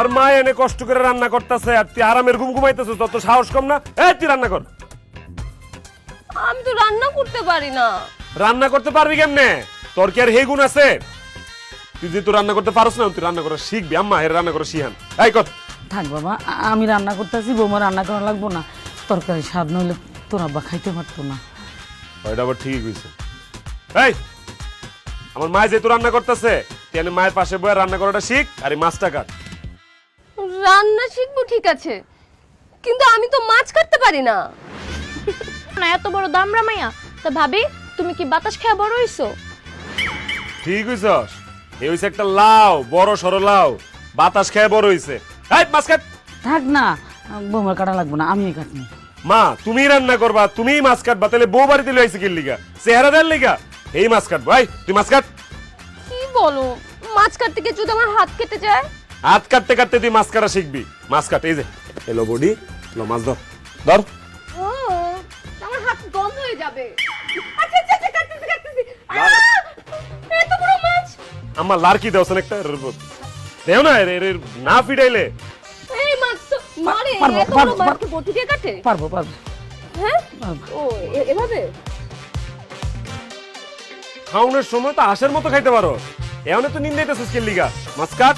আর মা এনে কষ্ট করে রান্না করতেছে আর তুই আরামের ঘুম ঘুমাইতেছিস, তত সাহস কম না? এই তুই রান্না কর। আমি তো রান্না করতে পারি না। রান্না করতে পারবি কেমনে? তোর কি আর হে গুণ আছে? তুই যে তুই রান্না করতে পারছ না, তুই রান্না করা শিখবি। আম্মা এর রান্না করা শিহান। এই কর। থাক বাবা, আমি রান্না করতেছি, বৌমা রান্না করা লাগবো না। তরকারি স্বাদ নইলে তোর আব্বা খাইতে পারতো না। ওইটা আবার ঠিক হইছে। এই আমার মা যেহেতু রান্না করতেছে, তুই মায়ের পাশে বয়ে রান্না করাটা শিখ আর এই মাছটা কাট। রান্না শিখবো ঠিক আছে, কিন্তু আমি তো মাছ কাটতে পারি না। না এত বড় দামরা মাইয়া। তা ভাবি তুমি কি বাতাস খেয়ে বড় হইছো? ঠিক হইছস। এই হইছে একটা লাউ, বড় সরো লাউ, বাতাস খেয়ে বড় হইছে। এই মাছ কাট। থাক না, বৌমার কাটা লাগবো না, আমি কাটনি। মা তুমি রান্না করবা, তুমিই মাছ কাটবা, তাহলে বউ বাড়িতে লইছে কি লিগা? চেহারা দেন লিগা? এই মাছ কাটবো। এই তুই মাছ কাট। কি বলো, মাছ কাটতে গিয়ে যদি আমার হাত কেটে যায়? হাত কাটতে কাটতে তুই মাছ কাটা শিখবি। মাছ কাট। এই যে এলো বডি, লো মাছ ধর ধর। ও, আমার হাত গন্ধ হয়ে যাবে। আচ্ছা আচ্ছা আচ্ছা, কাটতেছি কাটতেছি। এত বড় মাছ! আমার লারকি দেওছেন একটা দেও না, এর না ফিটাইলে। এই মাছ তো মারে, পারবো, এত বড় পারবো, মাছ পারবো। কি বটি দিয়ে কাটে? পারবো পারবো হ্যাঁ? পারবো। ও এভাবে? খাওনের সময় তো হাঁসের মতো খাইতে পারো, এমন তো নিন্দাইতেছিস কি লিগা? মাছ কাট।